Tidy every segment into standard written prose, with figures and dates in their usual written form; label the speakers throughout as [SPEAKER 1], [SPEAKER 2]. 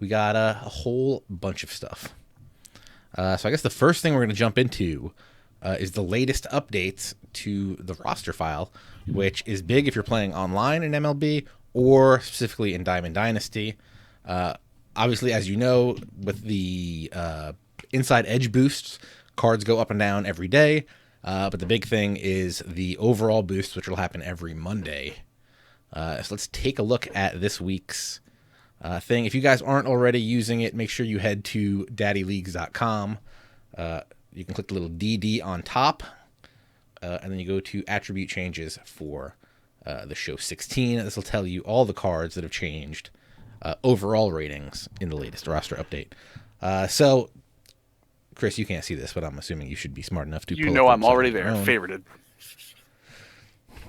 [SPEAKER 1] we got a whole bunch of stuff. So I guess the first thing we're going to jump into is the latest updates to the roster file, which is big if you're playing online in MLB or specifically in Diamond Dynasty. Obviously, as you know, with the inside edge boosts, cards go up and down every day. But the big thing is the overall boost, which will happen every Monday. So let's take a look at this week's thing. If you guys aren't already using it, make sure you head to daddyleagues.com. You can click the little DD on top, and then you go to attribute changes for the show 16. This will tell you all the cards that have changed overall ratings in the latest roster update. So, Chris, you can't see this, but I'm assuming you should be smart enough to.
[SPEAKER 2] You know, I'm already there, favorited.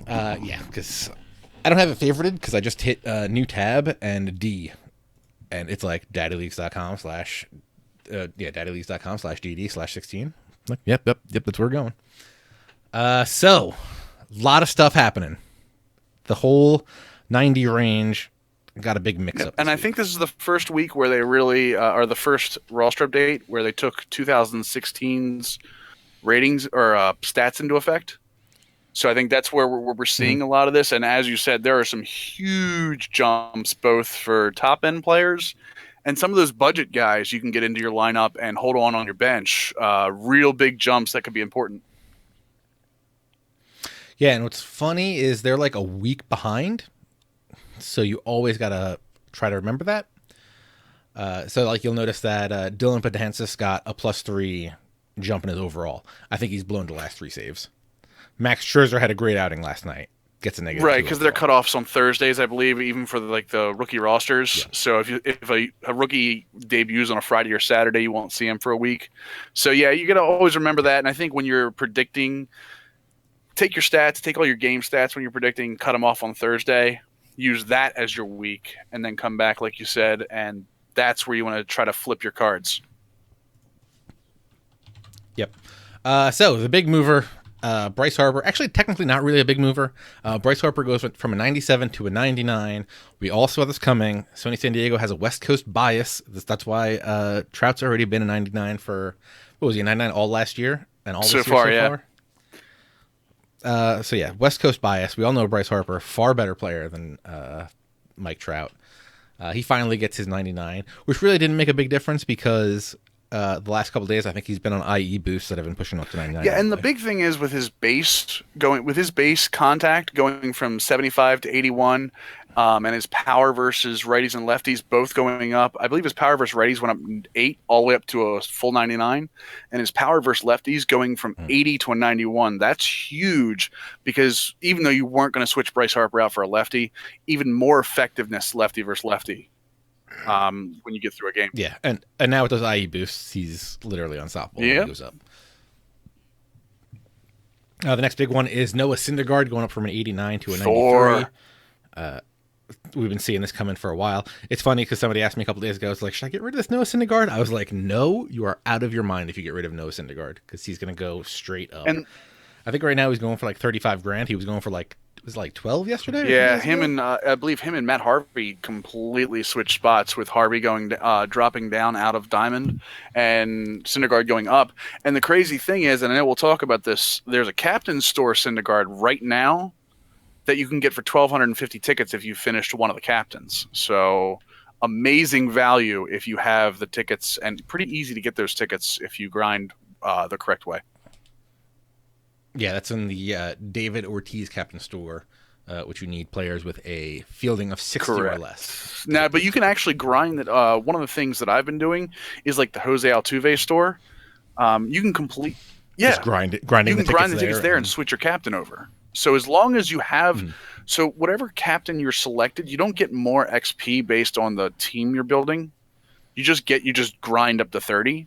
[SPEAKER 1] Yeah, because I don't have it favorited because I just hit new tab and D, and it's like daddyleagues.com/DD/16. Like, yep, that's where we're going. So, a lot of stuff happening. The whole 90 range got a big mix-up.
[SPEAKER 2] And I think this is the first week where they really are the first roster update where they took 2016's ratings or stats into effect. So I think that's where we're seeing a lot of this. And as you said, there are some huge jumps both for top-end players and some of those budget guys you can get into your lineup and hold on your bench. Real big jumps that could be important.
[SPEAKER 1] Yeah, and what's funny is they're like a week behind. So you always got to try to remember that. So like you'll notice that Dylan Betances got a +3 jump in his overall. I think he's blown to last 3 saves. Max Scherzer had a great outing last night. Gets a negative.
[SPEAKER 2] Right, because they're cutoffs on Thursdays, I believe, even for the rookie rosters. Yeah. So if a rookie debuts on a Friday or Saturday, you won't see him for a week. So yeah, you got to always remember that. And I think when you're predicting, take your stats, take all your game stats when you're predicting, cut them off on Thursday. Use that as your week, and then come back, like you said, and that's where you want to try to flip your cards.
[SPEAKER 1] Yep. So the big mover, Bryce Harper, actually technically not really a big mover. Bryce Harper goes from a 97 to a 99. We all saw this coming. Sony San Diego has a West Coast bias. That's why Trout's already been a 99 for, what was he, a 99 all last year? And all this year so far? So yeah, West Coast bias. We all know Bryce Harper, far better player than Mike Trout. He finally gets his 99, which really didn't make a big difference because the last couple of days, I think he's been on IE boosts that have been pushing up to 99.
[SPEAKER 2] Yeah, and the big thing is with his base contact going from 75 to 81, and his power versus righties and lefties both going up. I believe his power versus righties went up 8 all the way up to a full 99, and his power versus lefties going from 80 to a 91. That's huge because even though you weren't going to switch Bryce Harper out for a lefty, even more effectiveness lefty versus lefty when you get through a game.
[SPEAKER 1] Yeah, and now with those IE boosts, he's literally unstoppable. Yeah, he goes up. The next big one is Noah Syndergaard going up from an 89 to a 93. We've been seeing this coming for a while. It's funny because somebody asked me a couple days ago, it's like, should I get rid of this Noah Syndergaard? I was like, no, you are out of your mind if you get rid of Noah Syndergaard because he's going to go straight up. And I think right now he's going for like 35 grand. He was going for like, it was like 12 yesterday?
[SPEAKER 2] Yeah, I believe him and Matt Harvey completely switched spots with Harvey dropping down out of Diamond and Syndergaard going up. And the crazy thing is, and I know we'll talk about this, there's a Captain Store Syndergaard right now that you can get for 1,250 tickets if you finished one of the captains. So amazing value if you have the tickets, and pretty easy to get those tickets if you grind the correct way.
[SPEAKER 1] Yeah, that's in the David Ortiz Captain Store, which you need players with a fielding of 60 or less.
[SPEAKER 2] Now, but you can actually grind it. One of the things that I've been doing is like the Jose Altuve store. You can complete... Yeah,
[SPEAKER 1] just grinding the tickets
[SPEAKER 2] there and switch your captain over. So as long as you have, so whatever captain you're selected, you don't get more XP based on the team you're building. You just grind up to 30,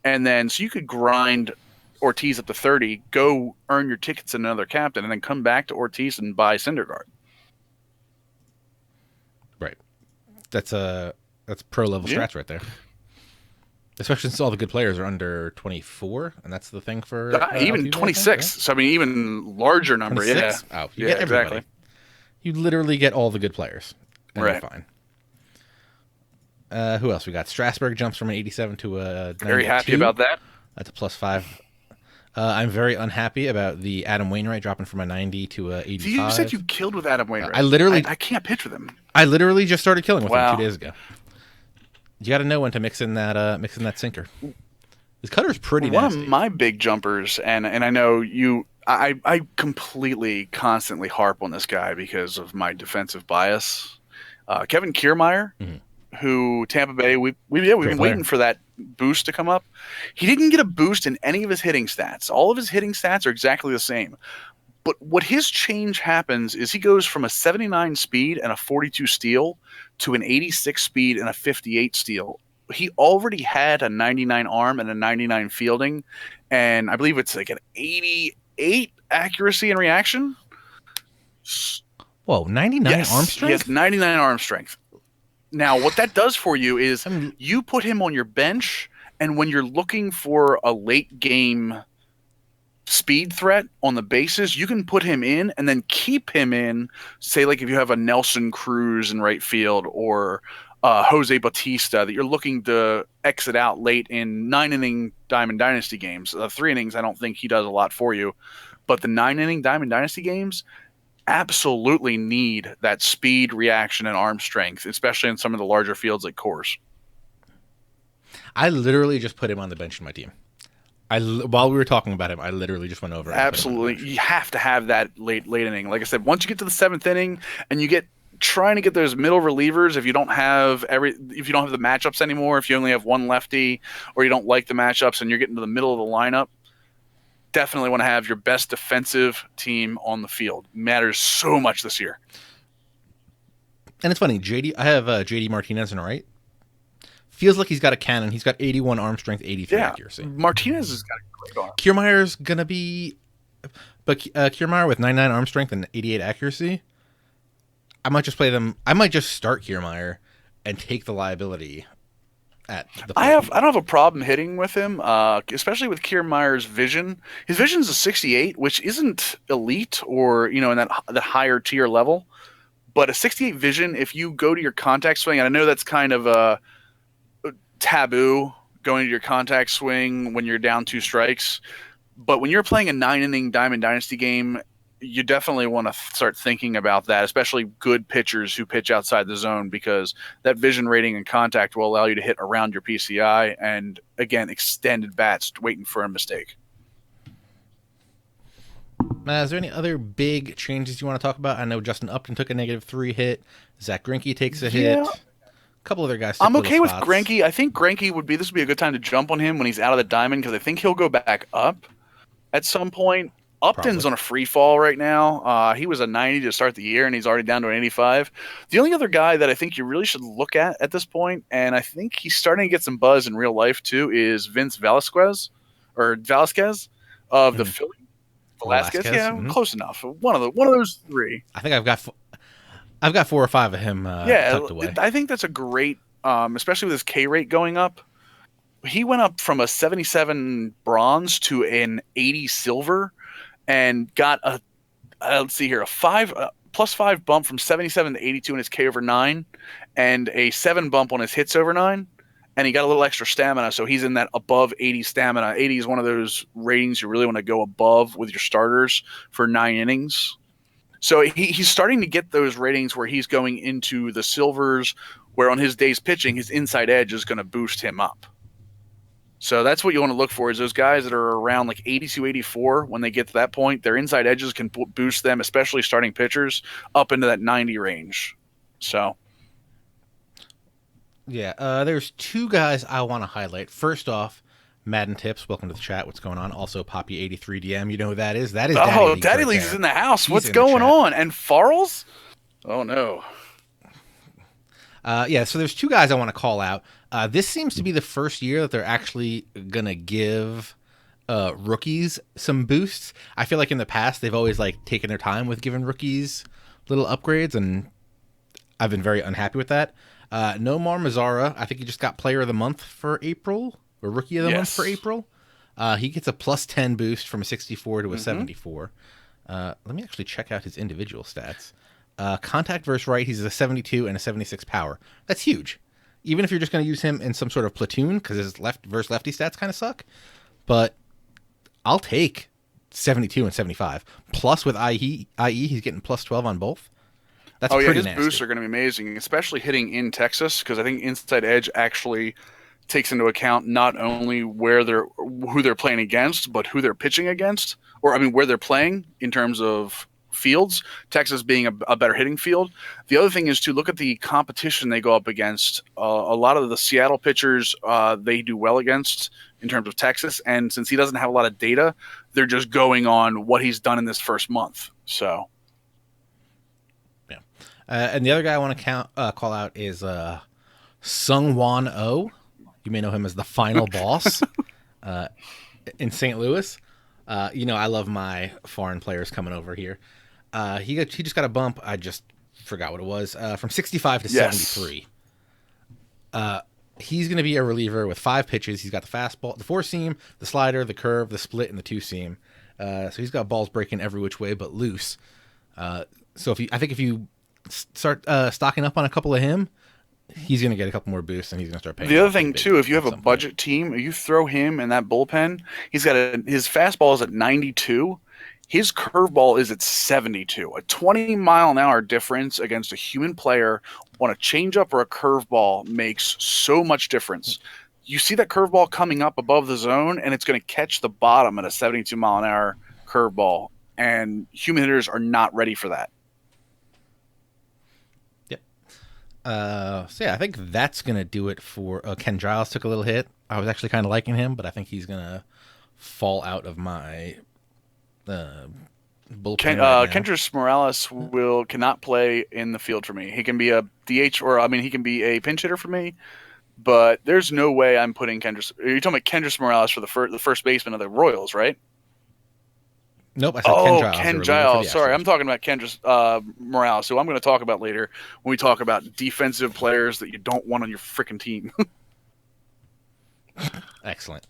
[SPEAKER 2] and then so you could grind Ortiz up to 30, go earn your tickets in another captain, and then come back to Ortiz and buy Syndergaard.
[SPEAKER 1] Right, that's pro level strats right there. Especially since all the good players are under 24, and that's the thing for
[SPEAKER 2] even 26. So I mean, even larger number. 26?
[SPEAKER 1] Yeah. Oh, you get everybody. Exactly. You literally get all the good players, and you're fine. Who else we got? Strasburg jumps from an 87 to a 92.
[SPEAKER 2] Very happy about that.
[SPEAKER 1] That's a +5. I'm very unhappy about the Adam Wainwright dropping from a 90 to a 85.
[SPEAKER 2] You said you killed with Adam Wainwright. I can't pitch with him.
[SPEAKER 1] I literally just started killing with him 2 days ago. You got to know when to mix in that sinker. His cutter's pretty nasty.
[SPEAKER 2] One of my big jumpers, and I know you, I completely, constantly harp on this guy because of my defensive bias. Kevin Kiermaier, who Tampa Bay, we've been waiting for that boost to come up. He didn't get a boost in any of his hitting stats. All of his hitting stats are exactly the same. But what his change happens is he goes from a 79 speed and a 42 steal to an 86 speed and a 58 steal. He already had a 99 arm and a 99 fielding, and I believe it's like an 88 accuracy and reaction.
[SPEAKER 1] Whoa, 99 arm strength?
[SPEAKER 2] He has 99 arm strength. Now, what that does for you is you put him on your bench, and when you're looking for a late game speed threat on the bases, you can put him in and then keep him in, say like if you have a Nelson Cruz in right field or Jose Bautista that you're looking to exit out late in 9-inning Diamond Dynasty games. 3 innings, I don't think he does a lot for you. But the 9-inning Diamond Dynasty games absolutely need that speed, reaction, and arm strength, especially in some of the larger fields like Coors.
[SPEAKER 1] I literally just put him on the bench in my team. While we were talking about him, I literally just went over.
[SPEAKER 2] Absolutely, you have to have that late inning. Like I said, once you get to the 7th inning and you get trying to get those middle relievers, if you don't have the matchups anymore, if you only have one lefty or you don't like the matchups and you're getting to the middle of the lineup, definitely want to have your best defensive team on the field. Matters so much this year.
[SPEAKER 1] And it's funny, I have JD Martinez in right. Feels like he's got a cannon. He's got 81 arm strength, 83 accuracy.
[SPEAKER 2] Martinez has got a great arm.
[SPEAKER 1] Kiermaier's going to be... But Kiermaier with 99 arm strength and 88 accuracy, I might just play them. I might just start Kiermaier and take the liability at the plate.
[SPEAKER 2] I don't have a problem hitting with him, especially with Kiermaier's vision. His vision's a 68, which isn't elite or, in that higher tier level. But a 68 vision, if you go to your contact swing, and I know that's kind of a taboo going to your contact swing when you're down 2 strikes, but when you're playing a 9-inning Diamond Dynasty game, you definitely want to start thinking about that, especially good pitchers who pitch outside the zone, because that vision rating and contact will allow you to hit around your PCI and, again, extended bats waiting for a mistake.
[SPEAKER 1] Is there any other big changes you want to talk about? I know Justin Upton took a -3 hit. Zach Greinke takes a hit. A couple other guys.
[SPEAKER 2] I'm okay with Greinke. I think Greinke this would be a good time to jump on him when he's out of the diamond, because I think he'll go back up at some point. Upton's on a free fall right now. He was a 90 to start the year, and he's already down to an 85. The only other guy that I think you really should look at this point, and I think he's starting to get some buzz in real life too, is Vince Velasquez of the Philly. Velasquez, yeah, close enough. One of those 3.
[SPEAKER 1] I think I've got 4 or 5 of him tucked away.
[SPEAKER 2] I think that's a great, especially with his K rate going up. He went up from a 77 bronze to an 80 silver, and got a +5 bump from 77 to 82 in his K over 9, and a 7 bump on his hits over 9. And he got a little extra stamina, so he's in that above 80 stamina. 80 is one of those ratings you really want to go above with your starters for 9 innings. So he's starting to get those ratings where he's going into the silvers, where on his days pitching, his inside edge is going to boost him up. So that's what you want to look for, is those guys that are around like 82, 84, when they get to that point, their inside edges can boost them, especially starting pitchers, up into that 90 range. So...
[SPEAKER 1] yeah, there's 2 guys I want to highlight. First off, Madden Tips, welcome to the chat. What's going on? Also, Poppy83DM, you know who that is? That is Daddy Leagues.
[SPEAKER 2] Daddy Leagues is in the house. What's going on? And Farrells? Oh, no.
[SPEAKER 1] So there's 2 guys I want to call out. This seems to be the first year that they're actually going to give rookies some boosts. I feel like in the past, they've always taken their time with giving rookies little upgrades, and I've been very unhappy with that. Nomar Mazara, I think he just got Player of the Month for April, or Rookie of the Month for April. He gets a +10 boost from a 64 to a 74. Let me actually check out his individual stats. Contact versus right, he's a 72 and a 76 power. That's huge. even if you're just going to use him in some sort of platoon, because his left versus lefty stats kind of suck. But I'll take 72 and 75. Plus with IE, he's getting plus 12 on both. That's
[SPEAKER 2] Oh yeah,
[SPEAKER 1] pretty
[SPEAKER 2] his
[SPEAKER 1] nasty.
[SPEAKER 2] boosts are going to be amazing, especially hitting in Texas, because I think Inside Edge actually takes into account not only who they're playing against, but who they're pitching against, or I mean where they're playing in terms of fields. Texas being a better hitting field. The other thing is to look at the competition they go up against. A lot of the Seattle pitchers they do well against in terms of Texas, and since he doesn't have a lot of data, they're just going on what he's done in this first month. So.
[SPEAKER 1] Yeah. And the other guy I want to call out is Sung Won Oh. You may know him as the final boss in St. Louis. I love my foreign players coming over here. He just got a bump. I just forgot what it was. From 65 to 73. He's going to be a reliever with 5 pitches. He's got the fastball, the 4-seam, the slider, the curve, the split, and the 2-seam. So he's got balls breaking every which way but loose. So if you start stocking up on a couple of him, he's going to get a couple more boosts, and he's going to start paying.
[SPEAKER 2] The other thing too, if you have a budget team, you throw him in that bullpen. His fastball is at 92. His curveball is at 72. A 20-mile-an-hour difference against a human player on a changeup or a curveball makes so much difference. You see that curveball coming up above the zone, and it's going to catch the bottom at a 72-mile-an-hour curveball, and human hitters are not ready for that.
[SPEAKER 1] I think that's going to do it for Ken Giles. Took a little hit. I was actually kind of liking him, but I think he's going to fall out of my bullpen right now.
[SPEAKER 2] Kendrys Morales cannot play in the field for me. He can be a DH, he can be a pinch hitter for me, but there's no way I'm putting Kendrys. You're talking about Kendrys Morales for the first baseman of the Royals, right?
[SPEAKER 1] Nope, I said Ken Giles.
[SPEAKER 2] Ken Giles. Sorry, I'm talking about Kendrys Morales, who I'm going to talk about later when we talk about defensive players that you don't want on your freaking team.
[SPEAKER 1] Excellent.